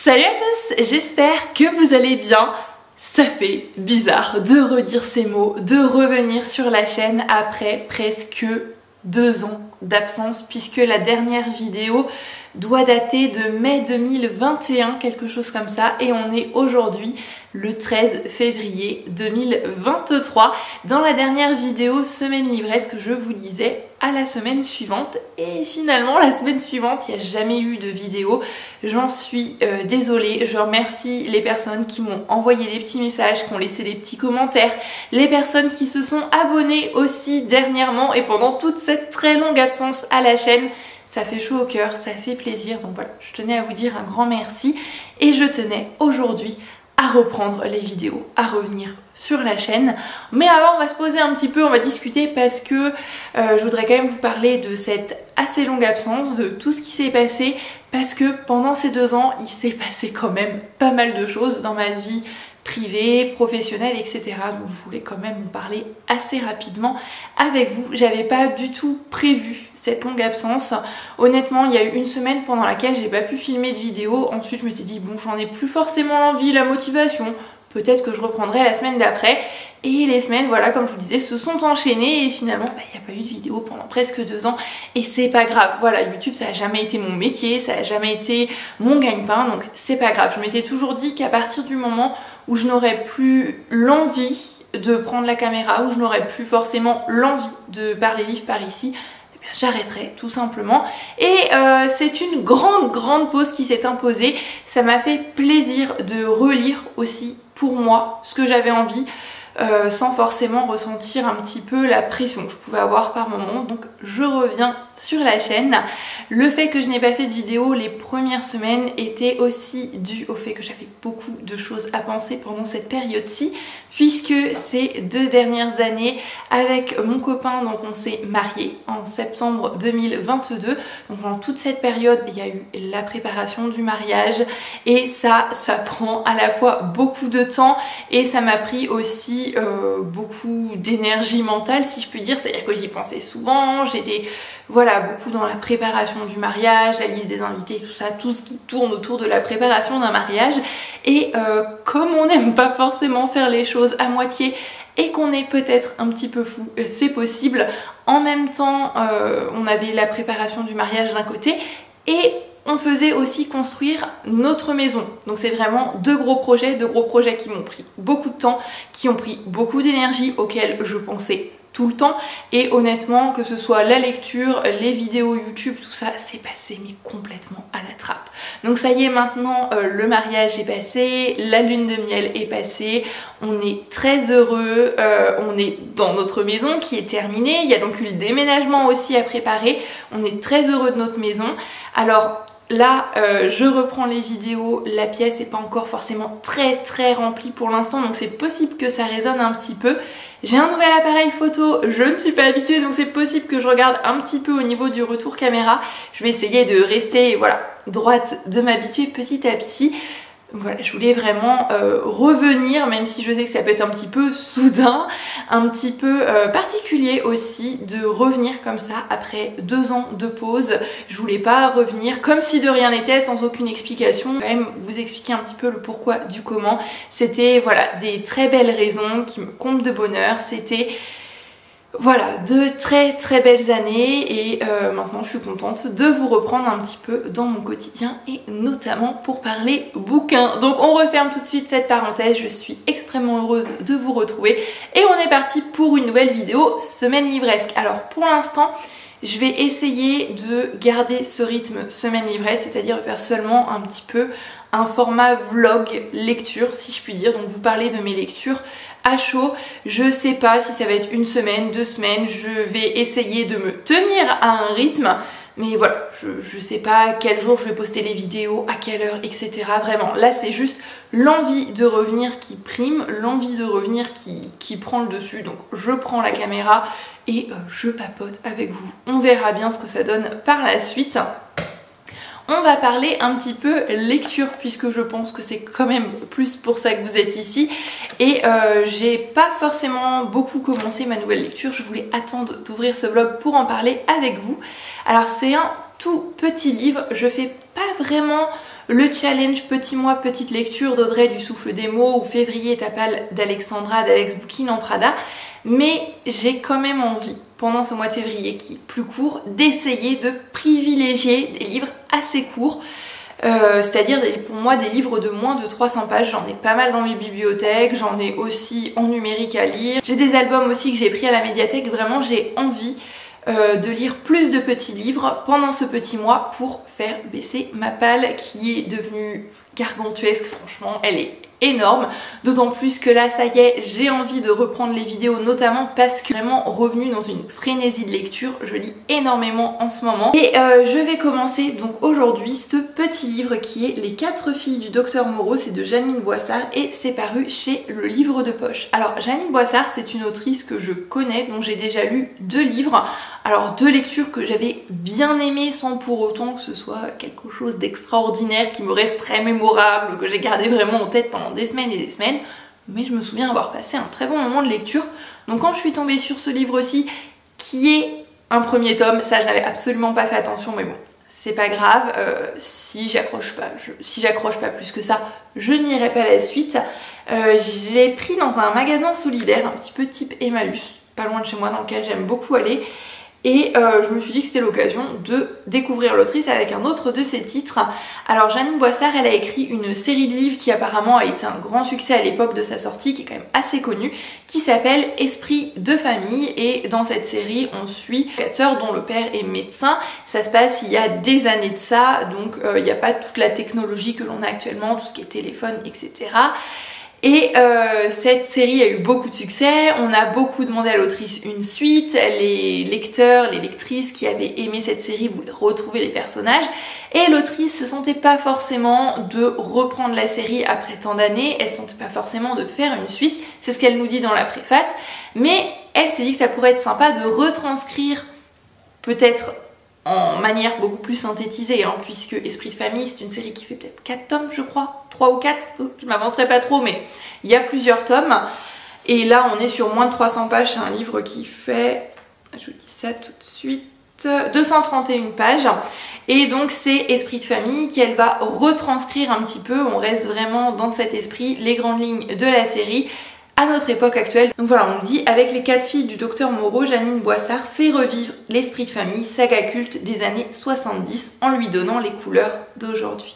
Salut à tous, j'espère que vous allez bien. Ça fait bizarre de redire ces mots, de revenir sur la chaîne après presque 2 ans d'absence puisque la dernière vidéo doit dater de mai 2021, quelque chose comme ça, et on est aujourd'hui le 13 février 2023. Dans la dernière vidéo semaine livresque, je vous disais à la semaine suivante, et finalement la semaine suivante il n'y a jamais eu de vidéo. J'en suis désolée. Je remercie les personnes qui m'ont envoyé des petits messages, qui ont laissé des petits commentaires, les personnes qui se sont abonnées aussi dernièrement et pendant toute cette très longue absence à la chaîne. Ça fait chaud au cœur, ça fait plaisir, donc voilà, je tenais à vous dire un grand merci et je tenais aujourd'hui à reprendre les vidéos, à revenir sur la chaîne. Mais avant, on va se poser un petit peu, on va discuter parce que je voudrais quand même vous parler de cette assez longue absence, de tout ce qui s'est passé, parce que pendant ces 2 ans, il s'est passé quand même pas mal de choses dans ma vie privée, professionnelle, etc. Donc je voulais quand même vous parler assez rapidement avec vous. J'avais pas du tout prévu cette longue absence. Honnêtement, il y a eu une semaine pendant laquelle j'ai pas pu filmer de vidéo. Ensuite, je me suis dit, bon, j'en ai plus forcément l'envie, la motivation. Peut-être que je reprendrai la semaine d'après. Et les semaines, voilà, comme je vous disais, se sont enchaînées et finalement, il n'y a pas eu de vidéo pendant presque 2 ans. Et c'est pas grave. Voilà, YouTube, ça n'a jamais été mon métier, ça n'a jamais été mon gagne-pain, donc c'est pas grave. Je m'étais toujours dit qu'à partir du moment où je n'aurais plus l'envie de prendre la caméra, où je n'aurais plus forcément l'envie de parler livres par ici, j'arrêterai tout simplement. Et c'est une grande pause qui s'est imposée. Ça m'a fait plaisir de relire aussi pour moi ce que j'avais envie, sans forcément ressentir un petit peu la pression que je pouvais avoir par moment. Donc je reviens sur la chaîne. Le fait que je n'ai pas fait de vidéo les premières semaines était aussi dû au fait que j'avais beaucoup de choses à penser pendant cette période-ci, puisque ces 2 dernières années avec mon copain, donc on s'est mariés en septembre 2022. Donc pendant toute cette période, il y a eu la préparation du mariage et ça prend à la fois beaucoup de temps et ça m'a pris aussi beaucoup d'énergie mentale, si je puis dire. C'est-à-dire que j'y pensais souvent, j'étais voilà, beaucoup dans la préparation du mariage, la liste des invités, tout ça, tout ce qui tourne autour de la préparation d'un mariage. Et comme on n'aime pas forcément faire les choses à moitié et qu'on est peut-être un petit peu fou, c'est possible. En même temps, on avait la préparation du mariage d'un côté et on faisait aussi construire notre maison. Donc c'est vraiment 2 gros projets qui m'ont pris beaucoup de temps, qui ont pris beaucoup d'énergie, auxquels je pensais tout le temps. Et honnêtement, que ce soit la lecture, les vidéos YouTube, tout ça, c'est passé mais complètement à la trappe. Donc ça y est, maintenant le mariage est passé, la lune de miel est passée, on est très heureux, on est dans notre maison qui est terminée. Il y a donc eu le déménagement aussi à préparer, on est très heureux de notre maison. Alors là, je reprends les vidéos, la pièce n'est pas encore forcément très remplie pour l'instant, donc c'est possible que ça résonne un petit peu. J'ai un nouvel appareil photo, je ne suis pas habituée, donc c'est possible que je regarde un petit peu au niveau du retour caméra. Je vais essayer de rester, voilà, droite, de m'habituer petit à petit. Voilà, je voulais vraiment revenir, même si je sais que ça peut être un petit peu soudain, un petit peu particulier aussi de revenir comme ça après 2 ans de pause. Je voulais pas revenir comme si de rien n'était, sans aucune explication. Quand même vous expliquer un petit peu le pourquoi du comment. C'était voilà, des très belles raisons qui me comblent de bonheur. C'était voilà, de très belles années et maintenant je suis contente de vous reprendre un petit peu dans mon quotidien et notamment pour parler bouquins. Donc on referme tout de suite cette parenthèse, je suis extrêmement heureuse de vous retrouver et on est parti pour une nouvelle vidéo semaine livresque. Alors pour l'instant, je vais essayer de garder ce rythme semaine livresque, c'est-à-dire de faire seulement un petit peu un format vlog lecture, si je puis dire. Donc vous parler de mes lectures à chaud. Je sais pas si ça va être 1 semaine, 2 semaines, je vais essayer de me tenir à un rythme. Mais voilà, je sais pas quel jour je vais poster les vidéos, à quelle heure, etc. Vraiment, là c'est juste l'envie de revenir qui prime, l'envie de revenir qui prend le dessus. Donc je prends la caméra et je papote avec vous. On verra bien ce que ça donne par la suite. On va parler un petit peu lecture puisque je pense que c'est quand même plus pour ça que vous êtes ici. Et j'ai pas forcément beaucoup commencé ma nouvelle lecture, je voulais attendre d'ouvrir ce vlog pour en parler avec vous. Alors c'est un tout petit livre, je fais pas vraiment le challenge Petit mois, petite lecture d'Audrey du Souffle des mots ou Février Tapal d'Alexandra d'Alex Bouquin en Prada. Mais j'ai quand même envie, pendant ce mois de février qui est plus court, d'essayer de privilégier des livres assez courts. C'est-à-dire pour moi des livres de moins de 300 pages, j'en ai pas mal dans mes bibliothèques, j'en ai aussi en numérique à lire. J'ai des albums aussi que j'ai pris à la médiathèque, vraiment j'ai envie de lire plus de petits livres pendant ce petit mois pour faire baisser ma palle qui est devenue gargantuesque, franchement elle est énorme, d'autant plus que là ça y est, j'ai envie de reprendre les vidéos notamment parce que vraiment revenue dans une frénésie de lecture, je lis énormément en ce moment et je vais commencer donc aujourd'hui ce petit livre qui est Les 4 filles du docteur Moreau, c'est de Jeannine Boissard et c'est paru chez Le Livre de Poche. Alors Jeannine Boissard c'est une autrice que je connais, dont j'ai déjà lu 2 livres, alors 2 lectures que j'avais bien aimées sans pour autant que ce soit quelque chose d'extraordinaire qui me reste très mémorable, que j'ai gardé vraiment en tête pendant des semaines et des semaines, mais je me souviens avoir passé un très bon moment de lecture. Donc quand je suis tombée sur ce livre-ci, qui est un premier tome, ça je n'avais absolument pas fait attention, mais bon, c'est pas grave, si j'accroche pas plus que ça, je n'irai pas la suite. Je l'ai pris dans un magasin solidaire, un petit peu type Emmaüs, pas loin de chez moi, dans lequel j'aime beaucoup aller. Et je me suis dit que c'était l'occasion de découvrir l'autrice avec un autre de ses titres. Alors Jeannine Boissard, elle a écrit une série de livres qui apparemment a été un grand succès à l'époque de sa sortie, qui est quand même assez connue, qui s'appelle Esprit de famille. Et dans cette série, on suit 4 sœurs dont le père est médecin. Ça se passe il y a des années de ça, donc il n'y a pas toute la technologie que l'on a actuellement, tout ce qui est téléphone, etc. Et cette série a eu beaucoup de succès, on a beaucoup demandé à l'autrice une suite, les lecteurs, les lectrices qui avaient aimé cette série voulaient retrouver les personnages et l'autrice se sentait pas forcément de reprendre la série après tant d'années, elle se sentait pas forcément de faire une suite, c'est ce qu'elle nous dit dans la préface, mais elle s'est dit que ça pourrait être sympa de retranscrire peut-être en manière beaucoup plus synthétisée, hein, puisque Esprit de famille c'est une série qui fait peut-être 4 tomes je crois, 3 ou 4, je m'avancerai pas trop mais il y a plusieurs tomes et là on est sur moins de 300 pages, c'est un livre qui fait, je vous dis ça tout de suite, 231 pages et donc c'est Esprit de famille qu'elle va retranscrire un petit peu, on reste vraiment dans cet esprit, les grandes lignes de la série à notre époque actuelle. Donc voilà, on dit avec les 4 filles du docteur Moreau, Jeannine Boissard fait revivre l'esprit de famille, saga culte des années 70 en lui donnant les couleurs d'aujourd'hui.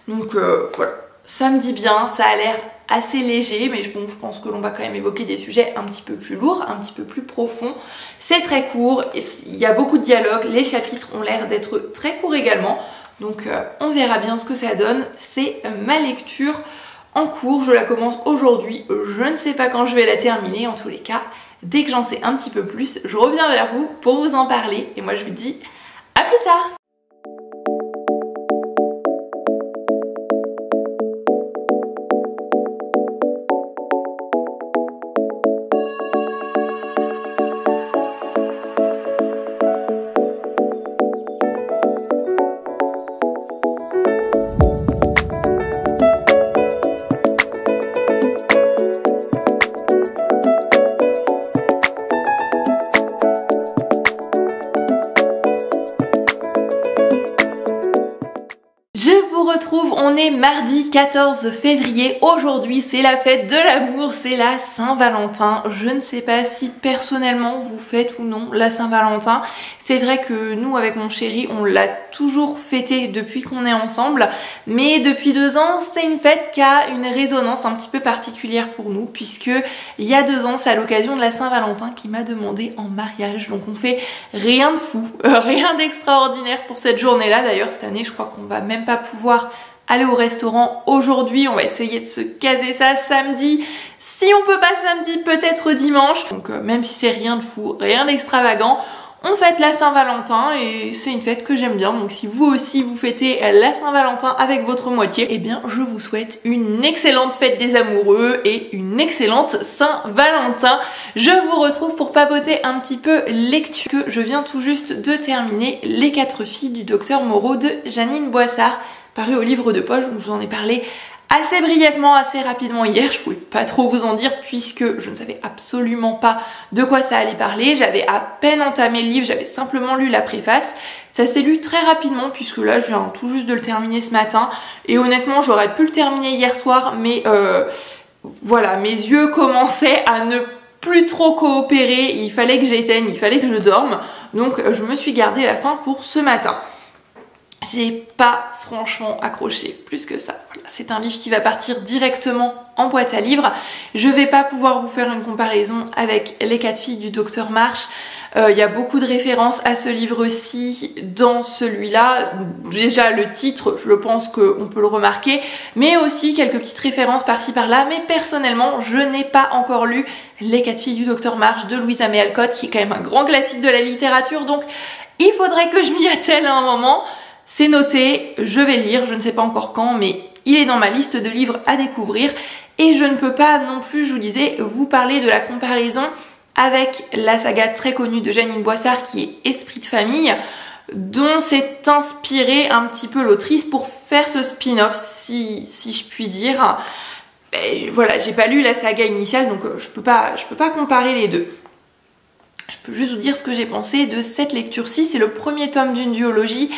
Donc voilà, ça me dit bien, ça a l'air assez léger, mais bon, je pense que l'on va quand même évoquer des sujets un petit peu plus lourds, un petit peu plus profonds. C'est très court, il y a beaucoup de dialogues, les chapitres ont l'air d'être très courts également, donc on verra bien ce que ça donne. C'est ma lecture en cours, je la commence aujourd'hui, je ne sais pas quand je vais la terminer, en tous les cas, dès que j'en sais un petit peu plus, je reviens vers vous pour vous en parler, et moi je vous dis à plus tard. On est mardi 14 février, aujourd'hui c'est la fête de l'amour, c'est la Saint-Valentin. Je ne sais pas si personnellement vous faites ou non la Saint-Valentin. C'est vrai que nous avec mon chéri on l'a toujours fêté depuis qu'on est ensemble, mais depuis 2 ans c'est une fête qui a une résonance un petit peu particulière pour nous, puisque il y a 2 ans c'est à l'occasion de la Saint-Valentin qu'il m'a demandé en mariage. Donc on fait rien de fou, rien d'extraordinaire pour cette journée là. D'ailleurs cette année je crois qu'on va même pas pouvoir aller au restaurant aujourd'hui, on va essayer de se caser ça samedi. Si on peut pas samedi, peut-être dimanche. Donc même si c'est rien de fou, rien d'extravagant, on fête la Saint-Valentin et c'est une fête que j'aime bien. Donc si vous aussi vous fêtez la Saint-Valentin avec votre moitié, eh bien je vous souhaite une excellente fête des amoureux et une excellente Saint-Valentin. Je vous retrouve pour papoter un petit peu lecture, que je viens tout juste de terminer, Les 4 filles du docteur Moreau de Jeannine Boissard, paru au Livre de Poche, où je vous en ai parlé assez brièvement, assez rapidement hier. Je pouvais pas trop vous en dire puisque je ne savais absolument pas de quoi ça allait parler. J'avais à peine entamé le livre, j'avais simplement lu la préface. Ça s'est lu très rapidement puisque là je viens tout juste de le terminer ce matin et honnêtement j'aurais pu le terminer hier soir mais voilà, mes yeux commençaient à ne plus trop coopérer, il fallait que j'éteigne, il fallait que je dorme, donc je me suis gardé la fin pour ce matin. J'ai pas franchement accroché plus que ça. Voilà, c'est un livre qui va partir directement en boîte à livres. Je vais pas pouvoir vous faire une comparaison avec Les 4 filles du Docteur Marsh. Il y a beaucoup de références à ce livre-ci dans celui-là. Déjà le titre, je pense qu'on peut le remarquer, mais aussi quelques petites références par-ci par-là. Mais personnellement, je n'ai pas encore lu Les 4 filles du Docteur Marsh de Louisa May Alcott, qui est quand même un grand classique de la littérature. Donc il faudrait que je m'y attelle à un moment. C'est noté, je vais le lire, je ne sais pas encore quand, mais il est dans ma liste de livres à découvrir. Et je ne peux pas non plus, je vous disais, vous parler de la comparaison avec la saga très connue de Jeanine Boissard qui est Esprit de famille, dont s'est inspirée un petit peu l'autrice pour faire ce spin-off, si je puis dire. Ben, voilà, j'ai pas lu la saga initiale, donc je peux pas comparer les deux. Je peux juste vous dire ce que j'ai pensé de cette lecture-ci. C'est le premier tome d'une duologie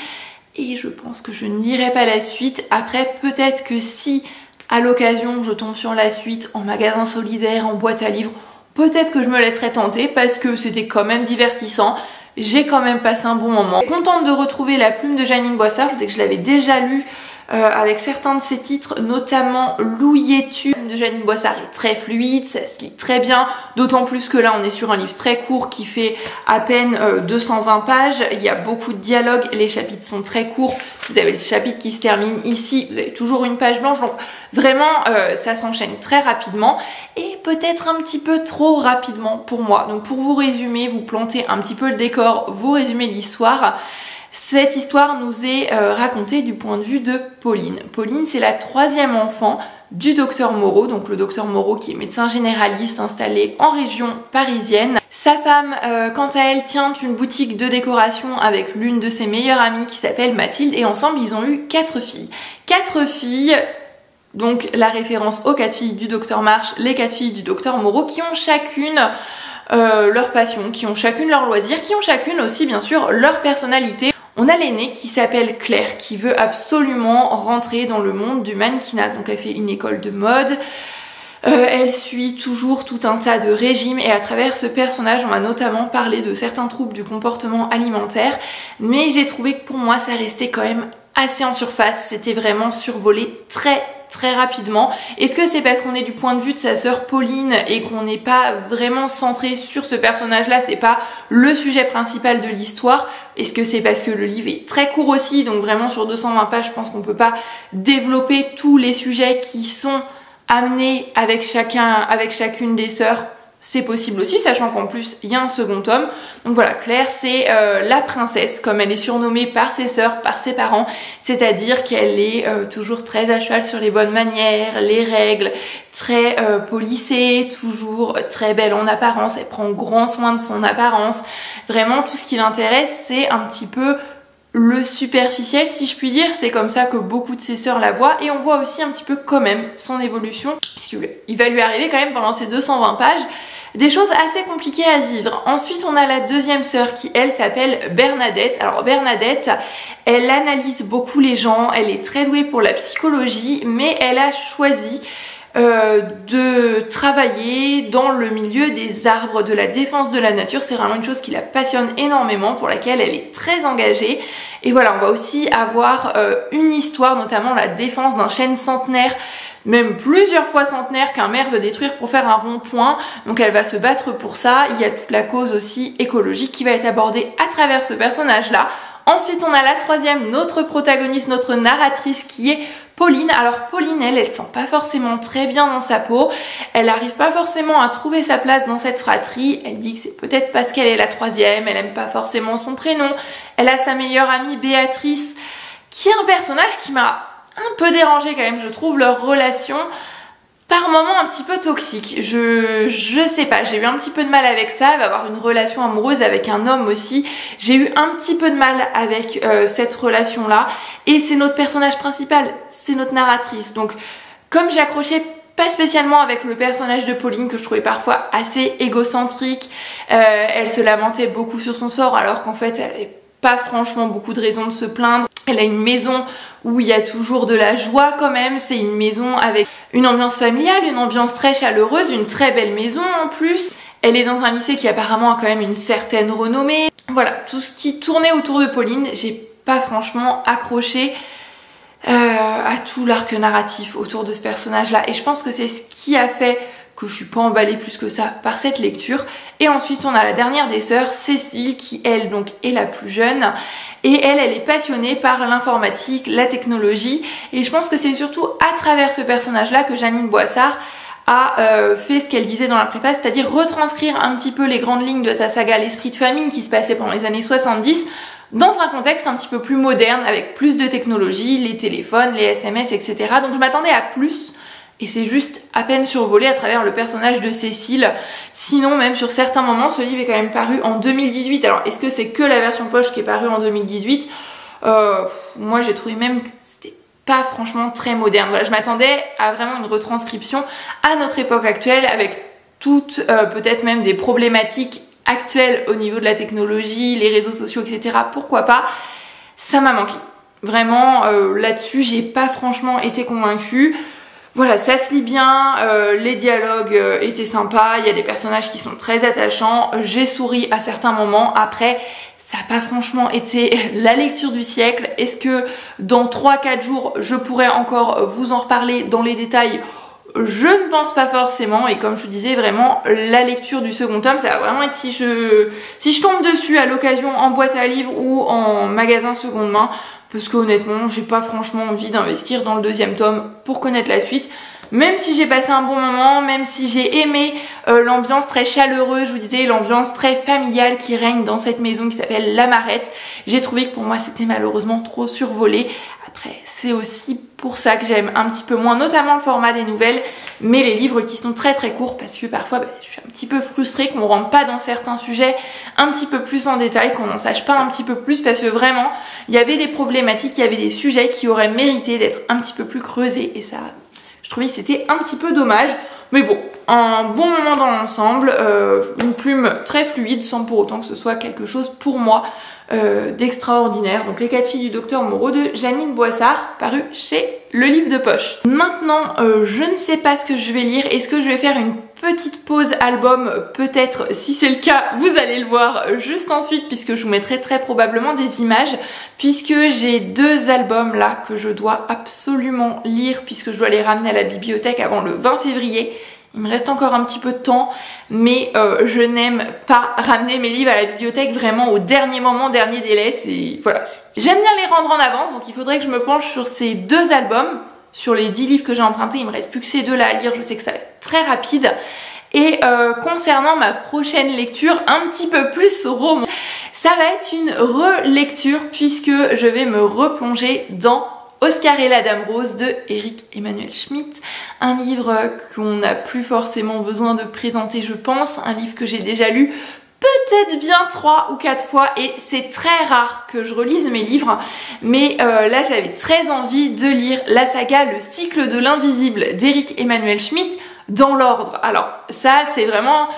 et je pense que je ne lirai pas la suite. Après, peut-être que si à l'occasion je tombe sur la suite en magasin solidaire, en boîte à livres, peut-être que je me laisserai tenter parce que c'était quand même divertissant. J'ai quand même passé un bon moment. Contente de retrouver La plume de Jeanine Boissard. Je sais que je l'avais déjà lu avec certains de ses titres, notamment Louis-tu. La plume de Jeanine Boissard est très fluide, ça se lit très bien. D'autant plus que là on est sur un livre très court qui fait à peine 220 pages. Il y a beaucoup de dialogues, les chapitres sont très courts. Vous avez le chapitre qui se termine ici, vous avez toujours une page blanche. Donc vraiment ça s'enchaîne très rapidement et peut-être un petit peu trop rapidement pour moi. Donc pour vous résumer, vous planter un petit peu le décor, vous résumer l'histoire. Cette histoire nous est racontée du point de vue de Pauline. Pauline, c'est la 3e enfant du docteur Moreau, donc le docteur Moreau qui est médecin généraliste installé en région parisienne. Sa femme, quant à elle, tient une boutique de décoration avec l'une de ses meilleures amies qui s'appelle Mathilde et ensemble ils ont eu 4 filles. 4 filles, donc la référence aux 4 filles du docteur Marsh, les 4 filles du docteur Moreau qui ont chacune leur passion, qui ont chacune leur loisir, qui ont chacune aussi bien sûr leur personnalité. On a l'aînée qui s'appelle Claire, qui veut absolument rentrer dans le monde du mannequinat. Donc elle fait une école de mode, elle suit toujours tout un tas de régimes et à travers ce personnage on va notamment parler de certains troubles du comportement alimentaire. Mais j'ai trouvé que pour moi ça restait quand même assez en surface, c'était vraiment survolé très rapidement. Est-ce que c'est parce qu'on est du point de vue de sa sœur Pauline et qu'on n'est pas vraiment centré sur ce personnage-là, c'est pas le sujet principal de l'histoire? Est-ce que c'est parce que le livre est très court aussi, donc vraiment sur 220 pages, je pense qu'on peut pas développer tous les sujets qui sont amenés avec chacune des sœurs? C'est possible aussi, sachant qu'en plus il y a un second tome. Donc voilà, Claire c'est la princesse, comme elle est surnommée par ses sœurs, par ses parents, c'est-à-dire qu'elle est toujours très à cheval sur les bonnes manières, les règles, très polissée, toujours très belle en apparence, elle prend grand soin de son apparence. Vraiment tout ce qui l'intéresse c'est un petit peu le superficiel si je puis dire, c'est comme ça que beaucoup de ses sœurs la voient et on voit aussi un petit peu quand même son évolution puisqu'il va lui arriver quand même pendant ces 220 pages des choses assez compliquées à vivre. Ensuite on a la deuxième sœur qui elle s'appelle Bernadette. Alors Bernadette, elle analyse beaucoup les gens, elle est très douée pour la psychologie mais elle a choisi de travailler dans le milieu des arbres, de la défense de la nature. C'est vraiment une chose qui la passionne énormément, pour laquelle elle est très engagée. Et voilà, on va aussi avoir une histoire, notamment la défense d'un chêne centenaire, même plusieurs fois centenaire, qu'un maire veut détruire pour faire un rond-point. Donc elle va se battre pour ça. Il y a toute la cause aussi écologique qui va être abordée à travers ce personnage-là. Ensuite on a la troisième, notre protagoniste, notre narratrice qui est Pauline. Alors Pauline, elle sent pas forcément très bien dans sa peau, elle arrive pas forcément à trouver sa place dans cette fratrie, elle dit que c'est peut-être parce qu'elle est la troisième, elle aime pas forcément son prénom, elle a sa meilleure amie Béatrice qui est un personnage qui m'a un peu dérangée quand même, je trouve leur relation par moments un petit peu toxique. Je sais pas, j'ai eu un petit peu de mal avec ça. Elle va avoir une relation amoureuse avec un homme aussi. J'ai eu un petit peu de mal avec cette relation-là. Et c'est notre personnage principal, c'est notre narratrice. Donc Comme j'accrochais pas spécialement avec le personnage de Pauline, que je trouvais parfois assez égocentrique, elle se lamentait beaucoup sur son sort alors qu'en fait elle avait pas franchement beaucoup de raisons de se plaindre. Elle a une maison où il y a toujours de la joie quand même, c'est une maison avec une ambiance familiale, une ambiance très chaleureuse, une très belle maison en plus. Elle est dans un lycée qui apparemment a quand même une certaine renommée. Voilà, tout ce qui tournait autour de Pauline, j'ai pas franchement accroché à tout l'arc narratif autour de ce personnage-là. Et je pense que c'est ce qui a fait que je suis pas emballée plus que ça par cette lecture. Et ensuite, on a la dernière des sœurs, Cécile, qui elle donc est la plus jeune. Et elle est passionnée par l'informatique, la technologie. Et je pense que c'est surtout à travers ce personnage-là que Jeanine Boissard a fait ce qu'elle disait dans la préface, c'est-à-dire retranscrire un petit peu les grandes lignes de sa saga L'Esprit de famille qui se passait pendant les années 70 dans un contexte un petit peu plus moderne avec plus de technologie, les téléphones, les SMS, etc. Donc je m'attendais à plus et c'est juste à peine survolé à travers le personnage de Cécile. Sinon, même sur certains moments, ce livre est quand même paru en 2018. Alors est-ce que c'est que la version poche qui est parue en 2018 ? Moi j'ai trouvé même que c'était pas franchement très moderne. Voilà, je m'attendais à vraiment une retranscription à notre époque actuelle avec toutes peut-être même des problématiques actuelles au niveau de la technologie, les réseaux sociaux, etc. Pourquoi pas? Ça m'a manqué. Vraiment, là-dessus, j'ai pas franchement été convaincue. Voilà, ça se lit bien, les dialogues étaient sympas, il y a des personnages qui sont très attachants, j'ai souri à certains moments. Après, ça n'a pas franchement été la lecture du siècle. Est-ce que dans 3-4 jours, je pourrais encore vous en reparler dans les détails? Je ne pense pas forcément, et comme je vous disais, vraiment la lecture du second tome, ça va vraiment être si je tombe dessus à l'occasion en boîte à livres ou en magasin seconde main, parce que honnêtement j'ai pas franchement envie d'investir dans le deuxième tome pour connaître la suite. Même si j'ai passé un bon moment, même si j'ai aimé l'ambiance très chaleureuse, je vous disais, l'ambiance très familiale qui règne dans cette maison qui s'appelle La Marette, j'ai trouvé que pour moi c'était malheureusement trop survolé. Après, c'est aussi pour ça que j'aime un petit peu moins, notamment le format des nouvelles, mais les livres qui sont très très courts, parce que parfois je suis un petit peu frustrée qu'on ne rentre pas dans certains sujets un petit peu plus en détail, qu'on n'en sache pas un petit peu plus, parce que vraiment, il y avait des problématiques, il y avait des sujets qui auraient mérité d'être un petit peu plus creusés, et ça, je trouvais que c'était un petit peu dommage. Mais bon, un bon moment dans l'ensemble, une plume très fluide, sans pour autant que ce soit quelque chose pour moi d'extraordinaire. Donc Les 4 filles du docteur Moreau de Jeanine Boissard, paru chez Le Livre de Poche. Maintenant, je ne sais pas ce que je vais lire. Est-ce que je vais faire une petite pause album? Peut-être, si c'est le cas, vous allez le voir juste ensuite, puisque je vous mettrai très probablement des images, puisque j'ai 2 albums là que je dois absolument lire, puisque je dois les ramener à la bibliothèque avant le 20 février. Il me reste encore un petit peu de temps, mais je n'aime pas ramener mes livres à la bibliothèque vraiment au dernier moment, dernier délai. C'est voilà. J'aime bien les rendre en avance, donc il faudrait que je me penche sur ces 2 albums. Sur les 10 livres que j'ai empruntés, il me reste plus que ces 2 là à lire, je sais que ça va être très rapide. Et concernant ma prochaine lecture, un petit peu plus roman, ça va être une relecture puisque je vais me replonger dans Oscar et la Dame Rose de Éric Emmanuel Schmitt, un livre qu'on n'a plus forcément besoin de présenter je pense, un livre que j'ai déjà lu peut-être bien 3 ou 4 fois et c'est très rare que je relise mes livres, mais là j'avais très envie de lire la saga Le Cycle de l'Invisible d'Éric Emmanuel Schmitt dans l'ordre. Alors ça c'est vraiment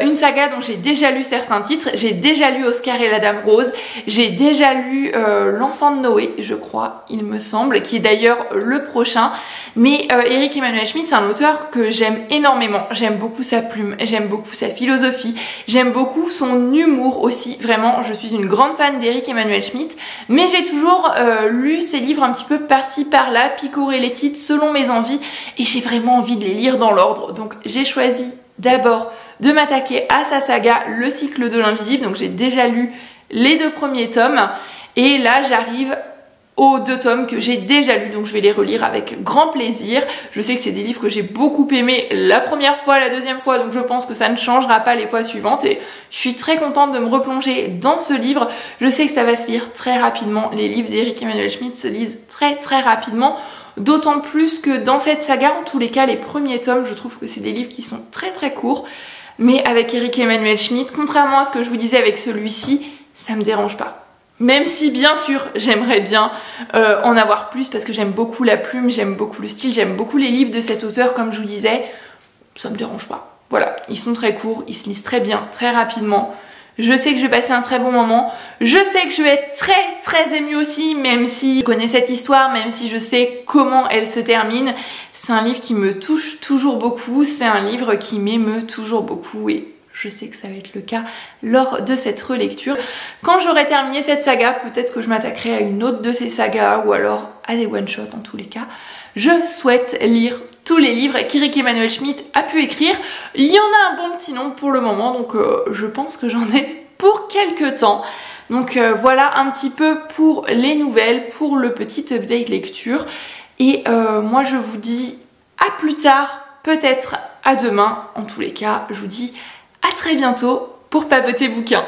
une saga dont j'ai déjà lu certains titres, j'ai déjà lu Oscar et la Dame Rose, j'ai déjà lu L'Enfant de Noé je crois il me semble, qui est d'ailleurs le prochain, mais Éric Emmanuel Schmitt c'est un auteur que j'aime énormément, j'aime beaucoup sa plume, j'aime beaucoup sa philosophie, j'aime beaucoup son humour aussi, vraiment je suis une grande fan d'Éric Emmanuel Schmitt, mais j'ai toujours lu ses livres un petit peu par-ci par-là, picorer les titres selon mes envies et j'ai vraiment envie de les lire dans l'ordre. Donc j'ai choisi d'abord de m'attaquer à sa saga Le Cycle de l'Invisible, donc j'ai déjà lu les 2 premiers tomes et là j'arrive aux 2 tomes que j'ai déjà lus, donc je vais les relire avec grand plaisir. Je sais que c'est des livres que j'ai beaucoup aimés la première fois, la deuxième fois, donc je pense que ça ne changera pas les fois suivantes et je suis très contente de me replonger dans ce livre. Je sais que ça va se lire très rapidement, les livres d'Éric Emmanuel Schmitt se lisent très très rapidement. D'autant plus que dans cette saga, en tous les cas, les premiers tomes, je trouve que c'est des livres qui sont très très courts. Mais avec Éric Emmanuel Schmitt, contrairement à ce que je vous disais avec celui-ci, ça me dérange pas. Même si bien sûr j'aimerais bien en avoir plus parce que j'aime beaucoup la plume, j'aime beaucoup le style, j'aime beaucoup les livres de cet auteur comme je vous disais, ça me dérange pas. Voilà, ils sont très courts, ils se lisent très bien, très rapidement. Je sais que je vais passer un très bon moment, je sais que je vais être très émue aussi, même si je connais cette histoire, même si je sais comment elle se termine. C'est un livre qui me touche toujours beaucoup, c'est un livre qui m'émeut toujours beaucoup et je sais que ça va être le cas lors de cette relecture. Quand j'aurai terminé cette saga, peut-être que je m'attaquerai à une autre de ces sagas ou alors à des one-shots en tous les cas. Je souhaite lire tous les livres qu'Eric Emmanuel Schmitt a pu écrire. Il y en a un bon petit nombre pour le moment, donc je pense que j'en ai pour quelques temps. Donc voilà un petit peu pour les nouvelles, pour le petit update lecture. Et moi je vous dis à plus tard, peut-être à demain. En tous les cas, je vous dis à très bientôt pour Papoter Bouquin.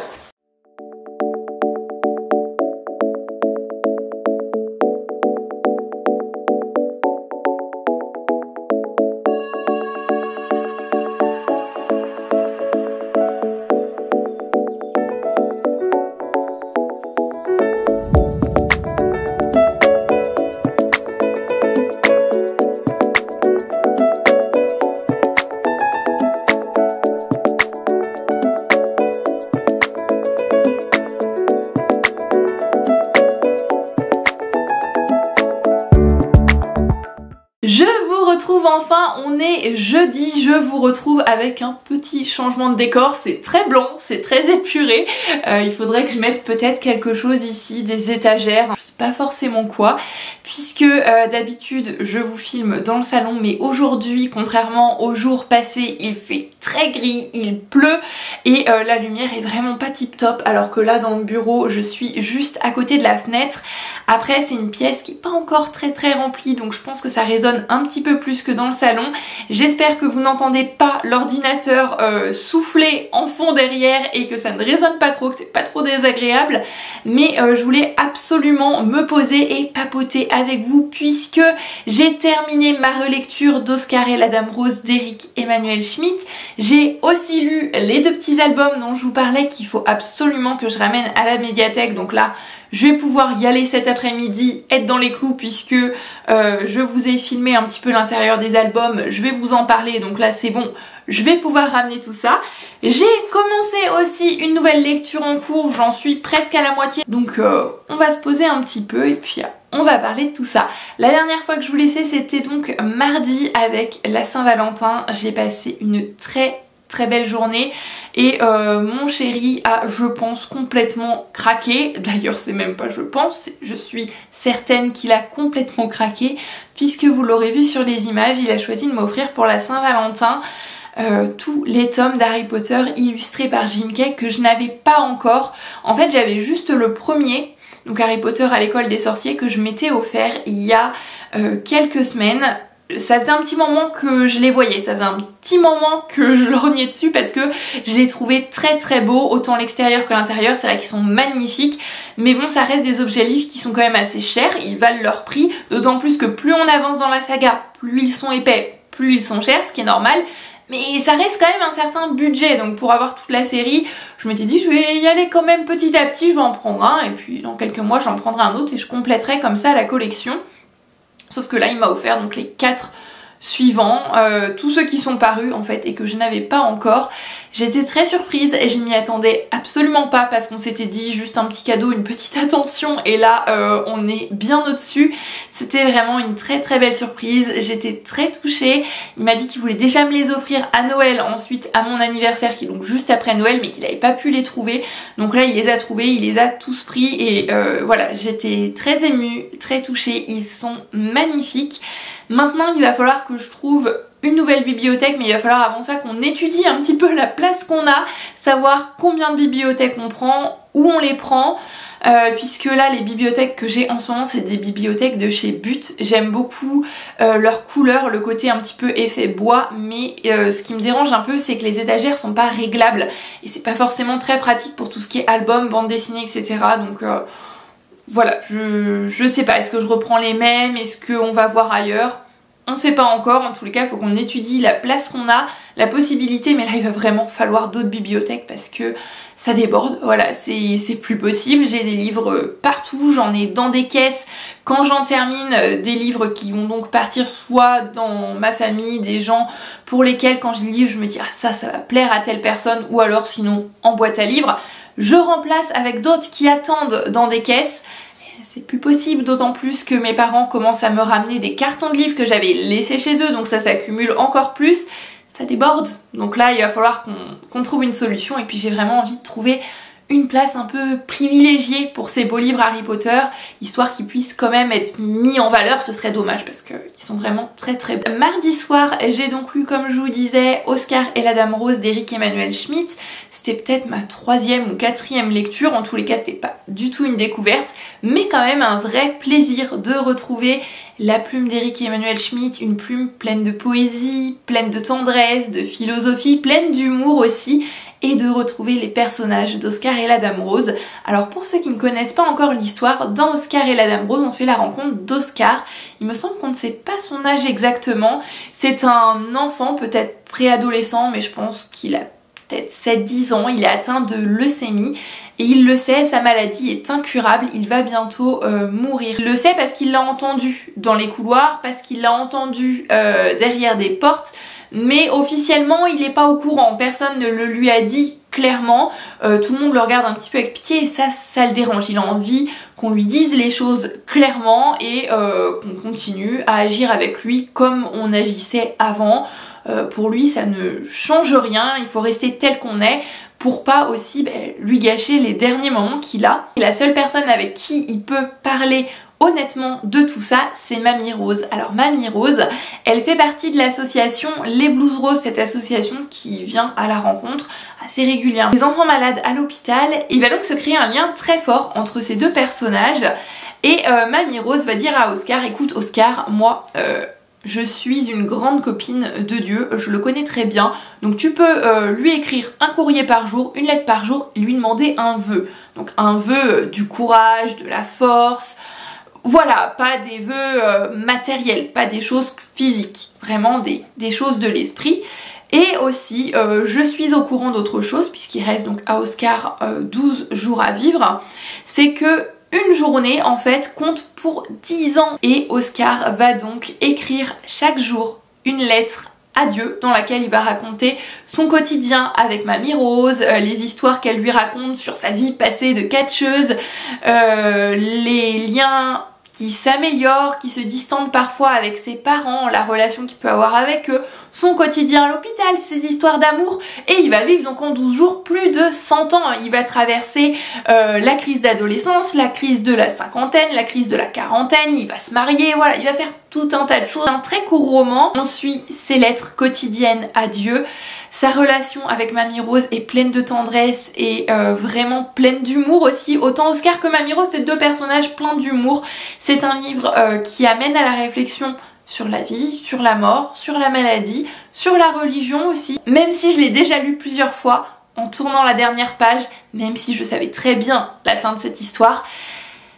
Enfin, on est jeudi, je vous retrouve avec un petit changement de décor, c'est très blanc, c'est très épuré, il faudrait que je mette peut-être quelque chose ici, des étagères, je sais pas forcément quoi, puisque d'habitude je vous filme dans le salon, mais aujourd'hui, contrairement aux jours passés, il fait très gris, il pleut et la lumière est vraiment pas tip top, alors que là dans le bureau je suis juste à côté de la fenêtre. Après c'est une pièce qui est pas encore très remplie, donc je pense que ça résonne un petit peu plus que dans le salon. J'espère que vous n'entendez pas l'ordinateur souffler en fond derrière et que ça ne résonne pas trop, que c'est pas trop désagréable, mais je voulais absolument me poser et papoter avec vous puisque j'ai terminé ma relecture d'Oscar et la Dame Rose d'Eric Emmanuel Schmitt. J'ai aussi lu les deux petits albums dont je vous parlais qu'il faut absolument que je ramène à la médiathèque, donc là je vais pouvoir y aller cet après-midi, être dans les clous puisque je vous ai filmé un petit peu l'intérieur des albums, je vais vous en parler, donc là c'est bon, je vais pouvoir ramener tout ça. J'ai commencé aussi une nouvelle lecture en cours, j'en suis presque à la moitié, donc on va se poser un petit peu et puis on va parler de tout ça. La dernière fois que je vous laissais, c'était donc mardi avec la Saint-Valentin. J'ai passé une très belle journée et mon chéri a, je pense, complètement craqué. D'ailleurs c'est même pas je pense, je suis certaine qu'il a complètement craqué puisque vous l'aurez vu sur les images, il a choisi de m'offrir pour la Saint-Valentin tous les tomes d'Harry Potter illustrés par Jim Kay que je n'avais pas encore. En fait j'avais juste le premier, donc Harry Potter à l'école des sorciers, que je m'étais offert il y a quelques semaines. Ça faisait un petit moment que je les voyais, ça faisait un petit moment que je lorgnais dessus parce que je les trouvais très beaux, autant l'extérieur que l'intérieur, c'est vrai qu'ils sont magnifiques, mais bon ça reste des objets livres qui sont quand même assez chers, ils valent leur prix, d'autant plus que plus on avance dans la saga, plus ils sont épais, plus ils sont chers, ce qui est normal, mais ça reste quand même un certain budget, donc pour avoir toute la série, je m'étais dit je vais y aller quand même petit à petit, je vais en prendre un, et puis dans quelques mois j'en prendrai un autre et je compléterai comme ça la collection. Sauf que là il m'a offert donc les 4 suivants, tous ceux qui sont parus en fait et que je n'avais pas encore. J'étais très surprise et je m'y attendais absolument pas parce qu'on s'était dit juste un petit cadeau, une petite attention et là on est bien au-dessus. C'était vraiment une très belle surprise, j'étais très touchée. Il m'a dit qu'il voulait déjà me les offrir à Noël, ensuite à mon anniversaire qui est donc juste après Noël, mais qu'il n'avait pas pu les trouver. Donc là il les a trouvés, il les a tous pris et voilà, j'étais très émue, très touchée, ils sont magnifiques. Maintenant il va falloir que je trouve une nouvelle bibliothèque, mais il va falloir avant ça qu'on étudie un petit peu la place qu'on a, savoir combien de bibliothèques on prend, où on les prend, puisque là les bibliothèques que j'ai en ce moment c'est des bibliothèques de chez But. J'aime beaucoup leur couleur, le côté un petit peu effet bois, mais ce qui me dérange un peu c'est que les étagères sont pas réglables et c'est pas forcément très pratique pour tout ce qui est album, bande dessinée, etc. Donc voilà, je sais pas, est-ce que je reprends les mêmes, est-ce qu'on va voir ailleurs? On sait pas encore, en tous les cas il faut qu'on étudie la place qu'on a, la possibilité, mais là il va vraiment falloir d'autres bibliothèques parce que ça déborde, voilà, c'est plus possible. J'ai des livres partout, j'en ai dans des caisses. Quand j'en termine, des livres qui vont donc partir soit dans ma famille, des gens pour lesquels quand je les lis je me dis ah ça va plaire à telle personne, ou alors sinon en boîte à livres. Je remplace avec d'autres qui attendent dans des caisses. C'est plus possible, d'autant plus que mes parents commencent à me ramener des cartons de livres que j'avais laissés chez eux, donc ça s'accumule encore plus, ça déborde. Donc là il va falloir qu'on trouve une solution, et puis j'ai vraiment envie de trouver une place un peu privilégiée pour ces beaux livres Harry Potter, histoire qu'ils puissent quand même être mis en valeur. Ce serait dommage parce qu'ils sont vraiment très très beaux. Mardi soir, j'ai donc lu, comme je vous disais, Oscar et la Dame Rose d'Eric Emmanuel Schmitt. C'était peut-être ma 3e ou 4e lecture, en tous les cas c'était pas du tout une découverte, mais quand même un vrai plaisir de retrouver la plume d'Eric Emmanuel Schmitt, une plume pleine de poésie, pleine de tendresse, de philosophie, pleine d'humour aussi, et de retrouver les personnages d'Oscar et la Dame Rose. Alors pour ceux qui ne connaissent pas encore l'histoire, dans Oscar et la Dame Rose, on fait la rencontre d'Oscar. Il me semble qu'on ne sait pas son âge exactement. C'est un enfant, peut-être préadolescent, mais je pense qu'il a peut-être 7-10 ans. Il est atteint de leucémie. Et il le sait, sa maladie est incurable, il va bientôt mourir. Il le sait parce qu'il l'a entendu dans les couloirs, parce qu'il l'a entendu derrière des portes, mais officiellement il n'est pas au courant, personne ne le lui a dit clairement. Tout le monde le regarde un petit peu avec pitié et ça le dérange. Il a envie qu'on lui dise les choses clairement et qu'on continue à agir avec lui comme on agissait avant. Pour lui ça ne change rien, il faut rester tel qu'on est, pour pas aussi lui gâcher les derniers moments qu'il a. Et la seule personne avec qui il peut parler honnêtement de tout ça, c'est Mamie Rose. Alors Mamie Rose, elle fait partie de l'association Les Blues Roses, cette association qui vient à la rencontre assez régulièrement des enfants malades à l'hôpital. Il va donc se créer un lien très fort entre ces deux personnages, et Mamie Rose va dire à Oscar, écoute Oscar, moi je suis une grande copine de Dieu, je le connais très bien, donc tu peux lui écrire un courrier par jour, une lettre par jour, et lui demander un vœu. Donc un vœu du courage, de la force, voilà, pas des vœux matériels, pas des choses physiques, vraiment des choses de l'esprit. Et aussi, je suis au courant d'autre chose, puisqu'il reste donc à Oscar 12 jours à vivre, c'est que une journée en fait compte pour 10 ans. Et Oscar va donc écrire chaque jour une lettre à Dieu dans laquelle il va raconter son quotidien avec Mamie Rose, les histoires qu'elle lui raconte sur sa vie passée de catcheuse, les liens qui s'améliore, qui se distende parfois avec ses parents, la relation qu'il peut avoir avec eux, son quotidien à l'hôpital, ses histoires d'amour, et il va vivre donc en 12 jours plus de 100 ans. Il va traverser la crise d'adolescence, la crise de la cinquantaine, la crise de la quarantaine, il va se marier, voilà, il va faire tout un tas de choses. Un très court roman, on suit ses lettres quotidiennes à Dieu. Sa relation avec Mamie Rose est pleine de tendresse et vraiment pleine d'humour aussi. Autant Oscar que Mamie Rose, c'est deux personnages pleins d'humour. C'est un livre qui amène à la réflexion sur la vie, sur la mort, sur la maladie, sur la religion aussi. Même si je l'ai déjà lu plusieurs fois, en tournant la dernière page, même si je savais très bien la fin de cette histoire,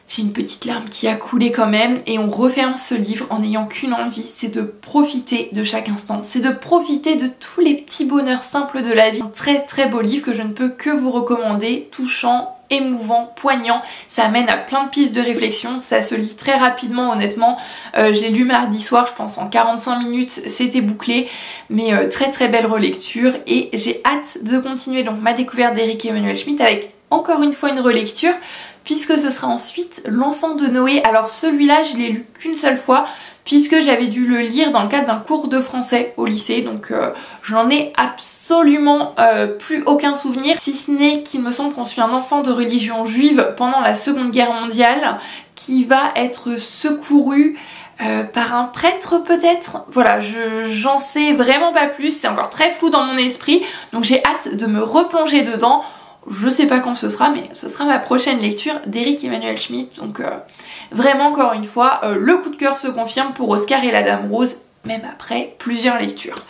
j'ai une petite larme qui a coulé quand même, et on referme ce livre en n'ayant qu'une envie, c'est de profiter de chaque instant, c'est de profiter de tous les petits bonheurs simples de la vie. Un très très beau livre que je ne peux que vous recommander, touchant, émouvant, poignant, ça amène à plein de pistes de réflexion, ça se lit très rapidement honnêtement. J'ai lu mardi soir, je pense en 45 minutes c'était bouclé, mais très très belle relecture, et j'ai hâte de continuer donc ma découverte d'Eric Emmanuel Schmitt avec encore une fois une relecture, puisque ce sera ensuite L'Enfant de Noé. Alors celui-là je l'ai lu qu'une seule fois, puisque j'avais dû le lire dans le cadre d'un cours de français au lycée, donc je n'en ai absolument plus aucun souvenir, si ce n'est qu'il me semble qu'on suit un enfant de religion juive pendant la Seconde Guerre mondiale qui va être secouru par un prêtre peut-être. Voilà, j'en sais vraiment pas plus, c'est encore très flou dans mon esprit, donc j'ai hâte de me replonger dedans. Je sais pas quand ce sera, mais ce sera ma prochaine lecture d'Eric Emmanuel Schmitt. Donc vraiment encore une fois, le coup de cœur se confirme pour Oscar et la Dame Rose, même après plusieurs lectures.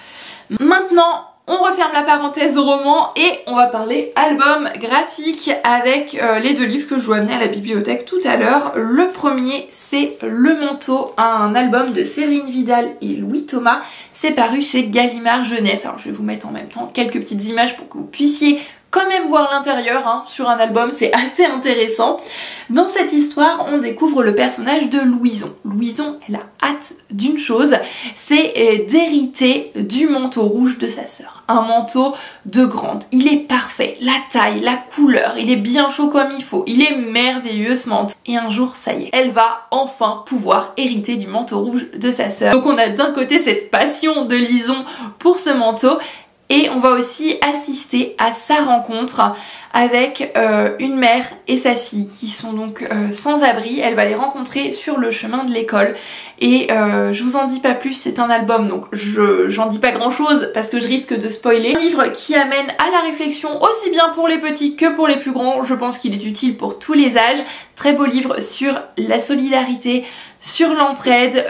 Maintenant, On referme la parenthèse roman et on va parler album graphique avec les deux livres que je vous amenais à la bibliothèque tout à l'heure. Le premier, c'est Le Manteau, un album de Séverine Vidal et Louis Thomas. C'est paru chez Gallimard Jeunesse. Alors je vais vous mettre en même temps quelques petites images pour que vous puissiez quand même voir l'intérieur, hein. Sur un album, c'est assez intéressant. Dans cette histoire, on découvre le personnage de Louison. Louison, elle a hâte d'une chose, c'est d'hériter du manteau rouge de sa sœur. Un manteau de grande. Il est parfait, la taille, la couleur, il est bien chaud comme il faut, il est merveilleux ce manteau. Et un jour, ça y est, elle va enfin pouvoir hériter du manteau rouge de sa sœur. Donc on a d'un côté cette passion de Lison pour ce manteau, et on va aussi assister à sa rencontre avec une mère et sa fille qui sont donc sans abri. Elle va les rencontrer sur le chemin de l'école et je vous en dis pas plus, c'est un album donc j'en dis pas grand chose parce que je risque de spoiler. Un livre qui amène à la réflexion aussi bien pour les petits que pour les plus grands. Je pense qu'il est utile pour tous les âges. Très beau livre sur la solidarité, sur l'entraide,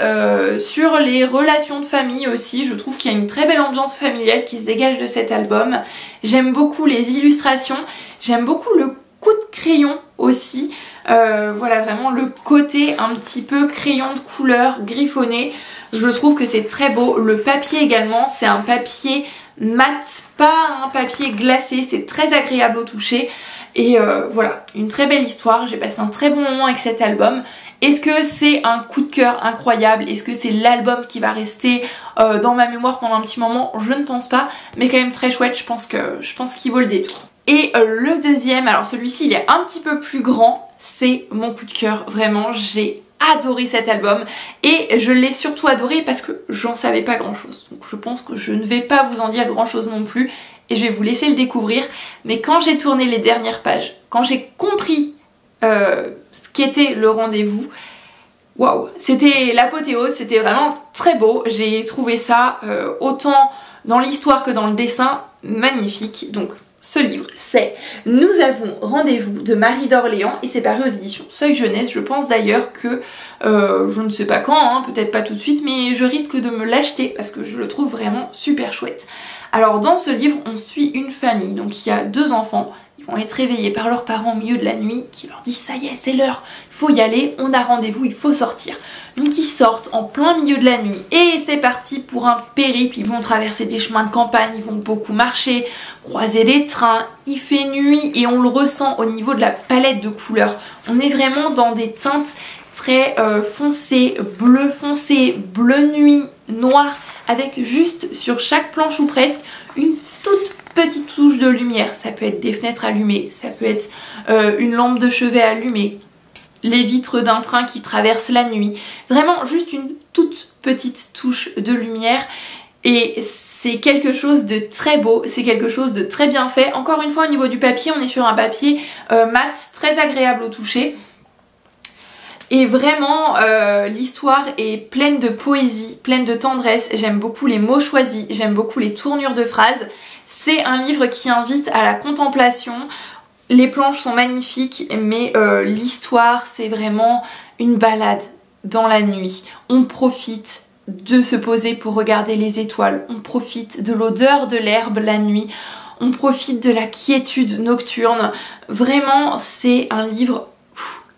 sur les relations de famille aussi. Je trouve qu'il y a une très belle ambiance familiale qui se dégage de cet album. J'aime beaucoup les illustrations, j'aime beaucoup le coup de crayon aussi. Voilà, vraiment le côté un petit peu crayon de couleur griffonné. Je trouve que c'est très beau. Le papier également, c'est un papier mat, pas un papier glacé, c'est très agréable au toucher. Et voilà, une très belle histoire. J'ai passé un très bon moment avec cet album. Est-ce que c'est un coup de cœur incroyable? Est-ce que c'est l'album qui va rester dans ma mémoire pendant un petit moment? Je ne pense pas, mais quand même très chouette, je pense qu'il vaut le détour. Et le deuxième, alors celui-ci il est un petit peu plus grand, c'est mon coup de cœur, vraiment j'ai adoré cet album et je l'ai surtout adoré parce que j'en savais pas grand chose. Donc je pense que je ne vais pas vous en dire grand chose non plus et je vais vous laisser le découvrir. Mais quand j'ai tourné les dernières pages, quand j'ai compris ce qu'était le rendez-vous, waouh, c'était l'apothéose, c'était vraiment très beau. J'ai trouvé ça autant dans l'histoire que dans le dessin magnifique. Donc ce livre, c'est Nous avons rendez-vous de Marie d'Orléans et c'est paru aux éditions Seuil Jeunesse. Je pense d'ailleurs que, je ne sais pas quand, hein, peut-être pas tout de suite, mais je risque de me l'acheter parce que je le trouve vraiment super chouette. Alors dans ce livre, on suit une famille, donc il y a deux enfants. Ils vont être réveillés par leurs parents au milieu de la nuit qui leur disent ça y est, c'est l'heure, il faut y aller, on a rendez-vous, il faut sortir. Donc ils sortent en plein milieu de la nuit et c'est parti pour un périple. Ils vont traverser des chemins de campagne, ils vont beaucoup marcher, croiser des trains, il fait nuit et on le ressent au niveau de la palette de couleurs. On est vraiment dans des teintes très foncées, bleu foncé, bleu nuit, noir, avec juste sur chaque planche ou presque une toute petite touche de lumière. Ça peut être des fenêtres allumées, ça peut être une lampe de chevet allumée, les vitres d'un train qui traverse la nuit. Vraiment juste une toute petite touche de lumière et c'est quelque chose de très beau, c'est quelque chose de très bien fait. Encore une fois au niveau du papier, on est sur un papier mat, très agréable au toucher. Et vraiment l'histoire est pleine de poésie, pleine de tendresse. J'aime beaucoup les mots choisis, j'aime beaucoup les tournures de phrases. C'est un livre qui invite à la contemplation. Les planches sont magnifiques, mais l'histoire c'est vraiment une balade dans la nuit. On profite de se poser pour regarder les étoiles, on profite de l'odeur de l'herbe la nuit, on profite de la quiétude nocturne. Vraiment c'est un livre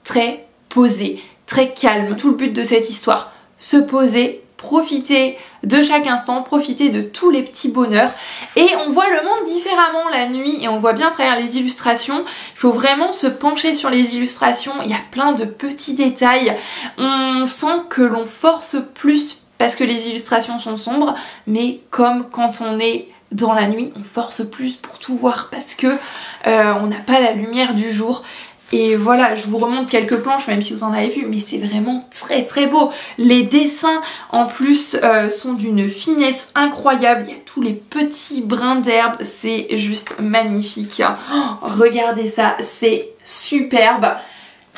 très posé, très calme. Tout le but de cette histoire, se poser, profiter de chaque instant, profiter de tous les petits bonheurs. Et on voit le monde différemment la nuit et on voit bien à travers les illustrations. Il faut vraiment se pencher sur les illustrations, il y a plein de petits détails. On sent que l'on force plus parce que les illustrations sont sombres, mais comme quand on est dans la nuit, on force plus pour tout voir parce que on n'a pas la lumière du jour. Et voilà, je vous remonte quelques planches même si vous en avez vu, mais c'est vraiment très très beau. Les dessins en plus sont d'une finesse incroyable, il y a tous les petits brins d'herbe, c'est juste magnifique. Oh, regardez ça, c'est superbe.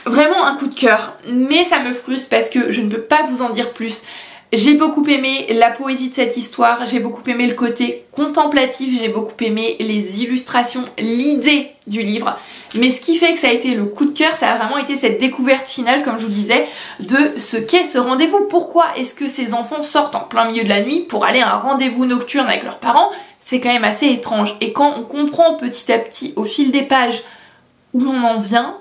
Vraiment un coup de cœur, mais ça me frustre parce que je ne peux pas vous en dire plus. J'ai beaucoup aimé la poésie de cette histoire, j'ai beaucoup aimé le côté contemplatif, j'ai beaucoup aimé les illustrations, l'idée du livre. Mais ce qui fait que ça a été le coup de cœur, ça a vraiment été cette découverte finale, comme je vous disais, de ce qu'est ce rendez-vous. Pourquoi est-ce que ces enfants sortent en plein milieu de la nuit pour aller à un rendez-vous nocturne avec leurs parents c'est quand même assez étrange. Et quand on comprend petit à petit au fil des pages où l'on en vient,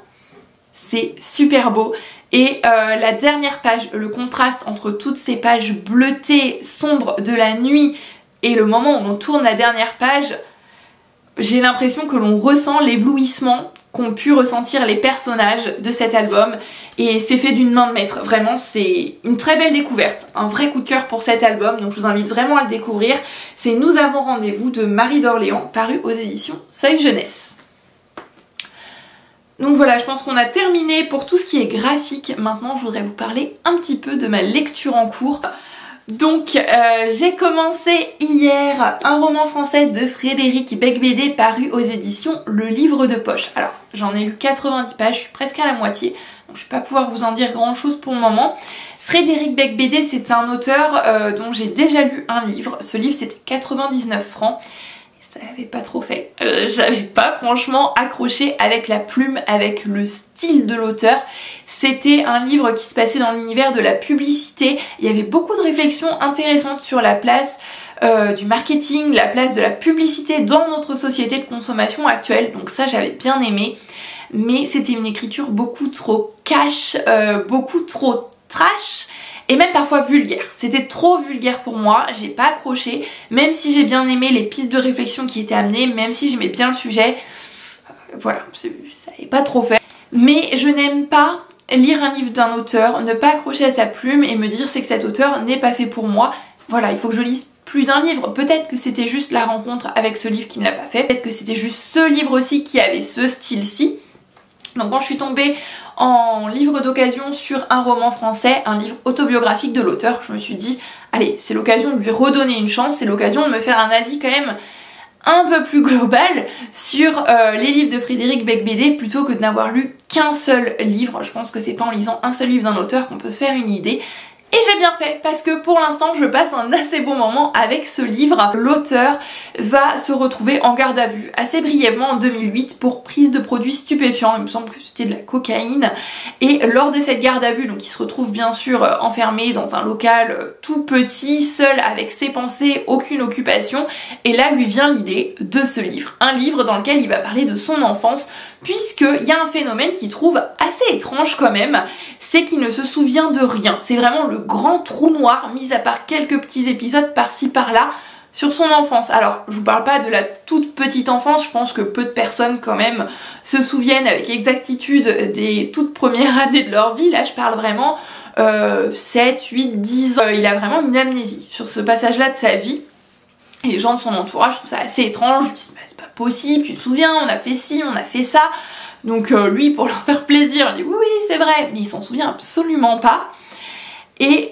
c'est super beau. Et la dernière page, le contraste entre toutes ces pages bleutées, sombres de la nuit et le moment où on tourne la dernière page, j'ai l'impression que l'on ressent l'éblouissement qu'ont pu ressentir les personnages de cet album, et c'est fait d'une main de maître. Vraiment, c'est une très belle découverte, un vrai coup de cœur pour cet album, donc je vous invite vraiment à le découvrir. C'est Nous avons rendez-vous de Marie d'Orléans, paru aux éditions Seuil Jeunesse. Donc voilà, je pense qu'on a terminé pour tout ce qui est graphique. Maintenant, je voudrais vous parler un petit peu de ma lecture en cours. Donc j'ai commencé hier un roman français de Frédéric Beigbeder paru aux éditions Le Livre de Poche. Alors j'en ai lu 90 pages, je suis presque à la moitié, donc je ne vais pas pouvoir vous en dire grand chose pour le moment. Frédéric Beigbeder, c'est un auteur dont j'ai déjà lu un livre. Ce livre c'était 99 francs. Ça n'avait pas trop fait. J'avais pas franchement accroché avec la plume, avec le style de l'auteur. C'était un livre qui se passait dans l'univers de la publicité. Il y avait beaucoup de réflexions intéressantes sur la place du marketing, la place de la publicité dans notre société de consommation actuelle. Donc ça, j'avais bien aimé. Mais c'était une écriture beaucoup trop cash, beaucoup trop trash. Et même parfois vulgaire. C'était trop vulgaire pour moi, j'ai pas accroché, même si j'ai bien aimé les pistes de réflexion qui étaient amenées, même si j'aimais bien le sujet, voilà, ça n'avait pas trop fait. Mais je n'aime pas lire un livre d'un auteur, ne pas accrocher à sa plume et me dire c'est que cet auteur n'est pas fait pour moi. Voilà, il faut que je lise plus d'un livre. Peut-être que c'était juste la rencontre avec ce livre qui ne l'a pas fait, peut-être que c'était juste ce livre aussi qui avait ce style-ci. Donc quand je suis tombée en livre d'occasion sur un roman français, un livre autobiographique de l'auteur, je me suis dit allez, c'est l'occasion de lui redonner une chance, c'est l'occasion de me faire un avis quand même un peu plus global sur les livres de Frédéric Beigbeder plutôt que de n'avoir lu qu'un seul livre. Je pense que c'est pas en lisant un seul livre d'un auteur qu'on peut se faire une idée. Et j'ai bien fait parce que pour l'instant je passe un assez bon moment avec ce livre. L'auteur va se retrouver en garde à vue assez brièvement en 2008 pour prise de produits stupéfiants, il me semble que c'était de la cocaïne. Et lors de cette garde à vue, donc il se retrouve bien sûr enfermé dans un local tout petit, seul avec ses pensées, aucune occupation. Et là lui vient l'idée de ce livre, un livre dans lequel il va parler de son enfance, puisqu'il y a un phénomène qu'il trouve assez étrange quand même, c'est qu'il ne se souvient de rien. C'est vraiment le grand trou noir, mis à part quelques petits épisodes par-ci par-là, sur son enfance. Alors, je vous parle pas de la toute petite enfance, je pense que peu de personnes quand même se souviennent avec exactitude des toutes premières années de leur vie. Là, je parle vraiment 7, 8, 10 ans. Il a vraiment une amnésie sur ce passage-là de sa vie. Et les gens de son entourage trouvent ça assez étrange, ils disent c'est pas possible, tu te souviens, on a fait ci, on a fait ça. Donc lui, pour leur faire plaisir, il dit oui c'est vrai, mais il s'en souvient absolument pas. Et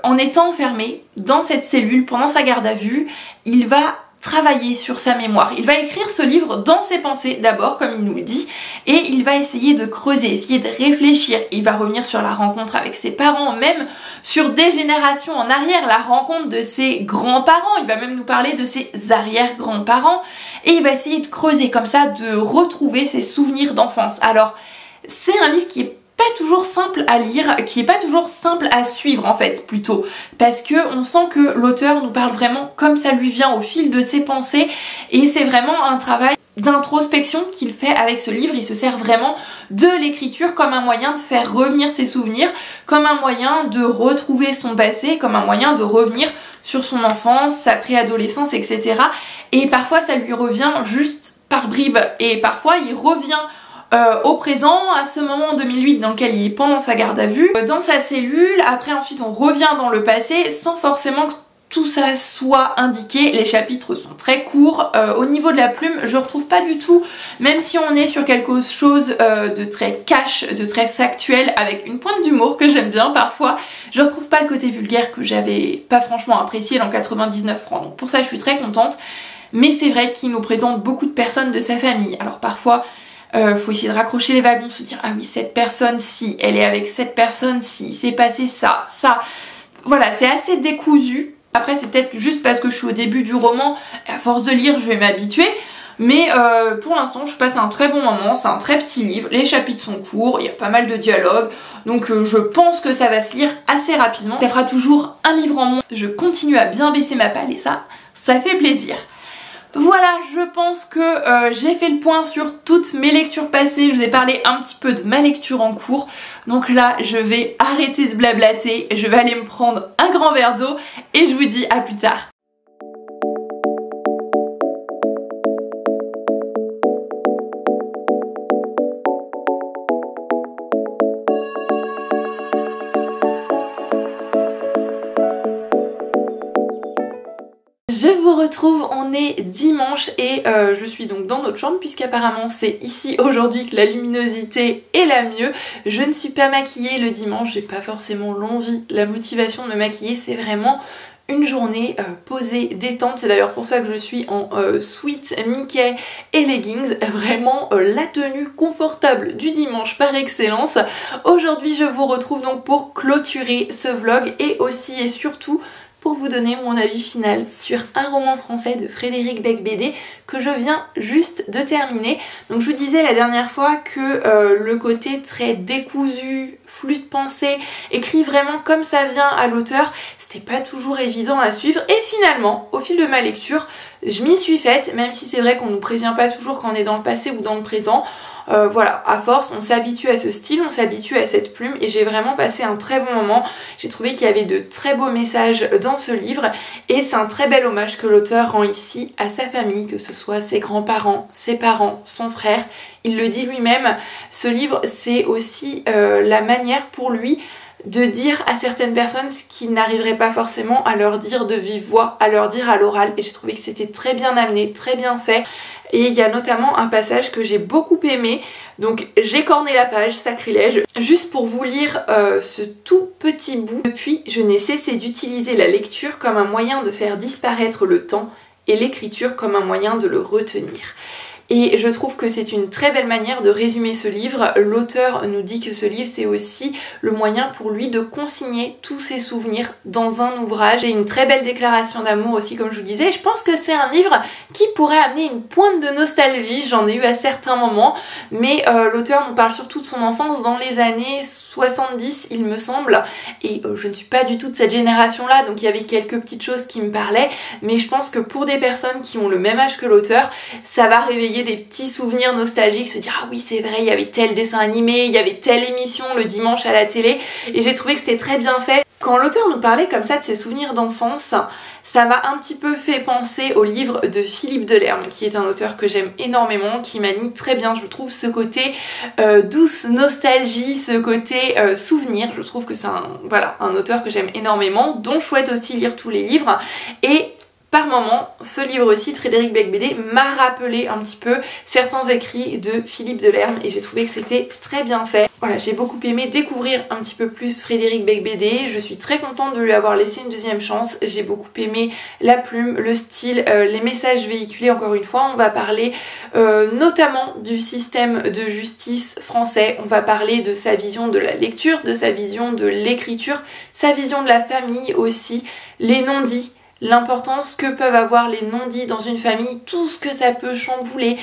en étant enfermé dans cette cellule pendant sa garde à vue, il va travailler sur sa mémoire. Il va écrire ce livre dans ses pensées d'abord, comme il nous le dit, et il va essayer de creuser, essayer de réfléchir. Il va revenir sur la rencontre avec ses parents, même sur des générations en arrière, la rencontre de ses grands-parents. Il va même nous parler de ses arrière-grands-parents, et il va essayer de creuser comme ça, de retrouver ses souvenirs d'enfance. Alors, c'est un livre qui est pas toujours simple à lire, qui est pas toujours simple à suivre en fait plutôt, parce que on sent que l'auteur nous parle vraiment comme ça lui vient au fil de ses pensées, et c'est vraiment un travail d'introspection qu'il fait avec ce livre. Il se sert vraiment de l'écriture comme un moyen de faire revenir ses souvenirs, comme un moyen de retrouver son passé, comme un moyen de revenir sur son enfance, sa préadolescence, etc. Et parfois ça lui revient juste par bribes, et parfois il revient au présent, à ce moment en 2008 dans lequel il est pendant sa garde à vue, dans sa cellule. Après ensuite on revient dans le passé sans forcément que tout ça soit indiqué. Les chapitres sont très courts. Au niveau de la plume, je retrouve pas du tout, même si on est sur quelque chose de très cash, de très factuel, avec une pointe d'humour que j'aime bien parfois, je retrouve pas le côté vulgaire que j'avais pas franchement apprécié dans 99 francs. Donc pour ça je suis très contente. Mais c'est vrai qu'il nous présente beaucoup de personnes de sa famille. Alors parfois faut essayer de raccrocher les wagons, se dire ah oui cette personne si, elle est avec cette personne si, c'est passé ça, ça. Voilà, c'est assez décousu. Après c'est peut-être juste parce que je suis au début du roman, et à force de lire je vais m'habituer. Mais pour l'instant je passe un très bon moment, c'est un très petit livre, les chapitres sont courts, il y a pas mal de dialogues, donc je pense que ça va se lire assez rapidement. Ça fera toujours un livre en moins, je continue à bien baisser ma palle et ça fait plaisir. Voilà, je pense que j'ai fait le point sur toutes mes lectures passées. Je vous ai parlé un petit peu de ma lecture en cours. Donc là, je vais arrêter de blablater. Je vais aller me prendre un grand verre d'eau et je vous dis à plus tard. Je vous retrouve, on est dimanche et je suis donc dans notre chambre puisqu'apparemment c'est ici aujourd'hui que la luminosité est la mieux. Je ne suis pas maquillée le dimanche, j'ai pas forcément l'envie, la motivation de me maquiller, c'est vraiment une journée posée, détente. C'est d'ailleurs pour ça que je suis en sweat Mickey et leggings, vraiment la tenue confortable du dimanche par excellence. Aujourd'hui je vous retrouve donc pour clôturer ce vlog et aussi et surtout pour vous donner mon avis final sur un roman français de Frédéric Beigbeder que je viens juste de terminer. Donc je vous disais la dernière fois que le côté très décousu, flux de pensée, écrit vraiment comme ça vient à l'auteur, c'était pas toujours évident à suivre et finalement au fil de ma lecture je m'y suis faite, même si c'est vrai qu'on nous prévient pas toujours quand on est dans le passé ou dans le présent. Voilà, à force on s'habitue à ce style, on s'habitue à cette plume et j'ai vraiment passé un très bon moment. J'ai trouvé qu'il y avait de très beaux messages dans ce livre et c'est un très bel hommage que l'auteur rend ici à sa famille, que ce soit ses grands-parents, ses parents, son frère. Il le dit lui-même, ce livre c'est aussi la manière pour lui de dire à certaines personnes ce qu'il n'arriverait pas forcément à leur dire de vive voix, à leur dire à l'oral, et j'ai trouvé que c'était très bien amené, très bien fait. Et il y a notamment un passage que j'ai beaucoup aimé, donc j'ai corné la page, sacrilège, juste pour vous lire ce tout petit bout. Depuis, je n'ai cessé d'utiliser la lecture comme un moyen de faire disparaître le temps et l'écriture comme un moyen de le retenir. Et je trouve que c'est une très belle manière de résumer ce livre. L'auteur nous dit que ce livre c'est aussi le moyen pour lui de consigner tous ses souvenirs dans un ouvrage. C'est une très belle déclaration d'amour aussi comme je vous disais. Je pense que c'est un livre qui pourrait amener une pointe de nostalgie, j'en ai eu à certains moments, mais l'auteur nous parle surtout de son enfance dans les années 70 il me semble, et je ne suis pas du tout de cette génération là, donc il y avait quelques petites choses qui me parlaient, mais je pense que pour des personnes qui ont le même âge que l'auteur, ça va réveiller des petits souvenirs nostalgiques, se dire ah oui c'est vrai, il y avait tel dessin animé, il y avait telle émission le dimanche à la télé, et j'ai trouvé que c'était très bien fait. Quand l'auteur nous parlait comme ça de ses souvenirs d'enfance, ça m'a un petit peu fait penser au livre de Philippe Delerme, qui est un auteur que j'aime énormément, qui manie très bien, je trouve, ce côté douce nostalgie, ce côté souvenir. Je trouve que c'est un auteur que j'aime énormément, dont je souhaite aussi lire tous les livres. Et par moment, ce livre aussi de Frédéric Beigbeder m'a rappelé un petit peu certains écrits de Philippe Delerme et j'ai trouvé que c'était très bien fait. Voilà, j'ai beaucoup aimé découvrir un petit peu plus Frédéric Beigbeder, je suis très contente de lui avoir laissé une deuxième chance, j'ai beaucoup aimé la plume, le style, les messages véhiculés. Encore une fois, on va parler notamment du système de justice français, on va parler de sa vision de la lecture, de sa vision de l'écriture, sa vision de la famille aussi, les non-dits, l'importance que peuvent avoir les non-dits dans une famille, tout ce que ça peut chambouler,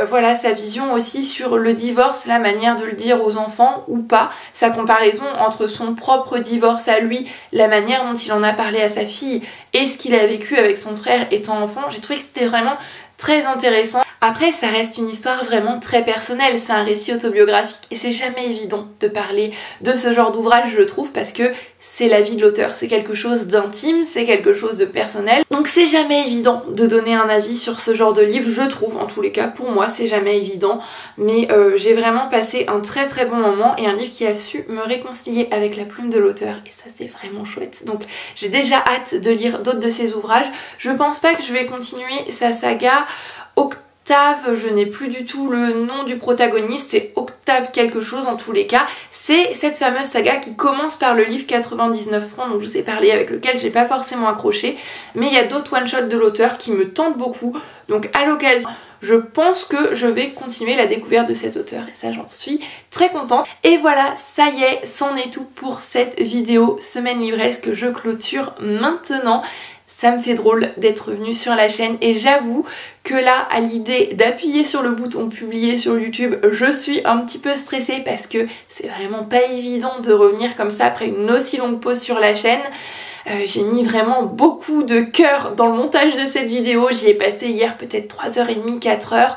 voilà, sa vision aussi sur le divorce, la manière de le dire aux enfants ou pas, sa comparaison entre son propre divorce à lui, la manière dont il en a parlé à sa fille et ce qu'il a vécu avec son frère étant enfant. J'ai trouvé que c'était vraiment très intéressant. Après ça reste une histoire vraiment très personnelle, c'est un récit autobiographique et c'est jamais évident de parler de ce genre d'ouvrage je trouve, parce que c'est la vie de l'auteur, c'est quelque chose d'intime, c'est quelque chose de personnel, donc c'est jamais évident de donner un avis sur ce genre de livre, je trouve, en tous les cas pour moi c'est jamais évident, mais j'ai vraiment passé un très très bon moment et un livre qui a su me réconcilier avec la plume de l'auteur et ça c'est vraiment chouette. Donc j'ai déjà hâte de lire d'autres de ses ouvrages. Je pense pas que je vais continuer sa saga Octave, je n'ai plus du tout le nom du protagoniste, c'est Octave quelque chose en tous les cas. C'est cette fameuse saga qui commence par le livre 99 francs dont je vous ai parlé, avec lequel j'ai pas forcément accroché, mais il y a d'autres one-shots de l'auteur qui me tentent beaucoup, donc à l'occasion je pense que je vais continuer la découverte de cet auteur et ça j'en suis très contente. Et voilà, ça y est, c'en est tout pour cette vidéo semaine livresque que je clôture maintenant. Ça me fait drôle d'être venue sur la chaîne et j'avoue que là, à l'idée d'appuyer sur le bouton publier sur YouTube, je suis un petit peu stressée parce que c'est vraiment pas évident de revenir comme ça après une aussi longue pause sur la chaîne. J'ai mis vraiment beaucoup de cœur dans le montage de cette vidéo. J'y ai passé hier peut-être 3h30, 4h.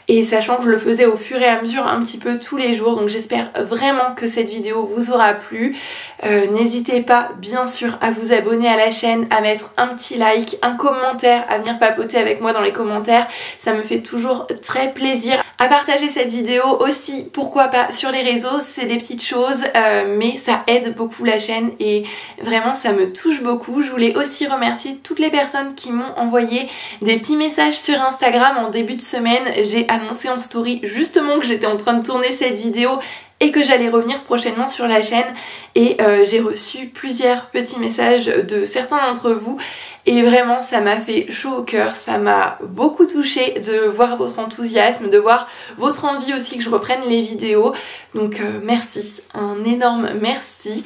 Et sachant que je le faisais au fur et à mesure un petit peu tous les jours, donc j'espère vraiment que cette vidéo vous aura plu. N'hésitez pas bien sûr à vous abonner à la chaîne, à mettre un petit like, un commentaire, à venir papoter avec moi dans les commentaires, ça me fait toujours très plaisir. À partager cette vidéo aussi, pourquoi pas sur les réseaux, c'est des petites choses mais ça aide beaucoup la chaîne et vraiment ça me touche beaucoup. Je voulais aussi remercier toutes les personnes qui m'ont envoyé des petits messages sur Instagram en début de semaine. J'ai annoncé en story justement que j'étais en train de tourner cette vidéo et que j'allais revenir prochainement sur la chaîne et j'ai reçu plusieurs petits messages de certains d'entre vous et vraiment ça m'a fait chaud au cœur, ça m'a beaucoup touchée de voir votre enthousiasme, de voir votre envie aussi que je reprenne les vidéos, donc merci, un énorme merci.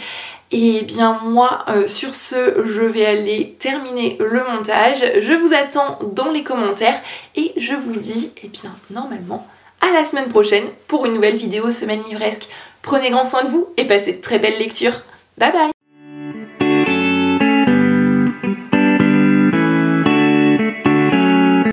Et bien moi sur ce je vais aller terminer le montage, je vous attends dans les commentaires et je vous dis bien normalement à la semaine prochaine pour une nouvelle vidéo Semaine Livresque. Prenez grand soin de vous et passez de très belles lectures. Bye bye.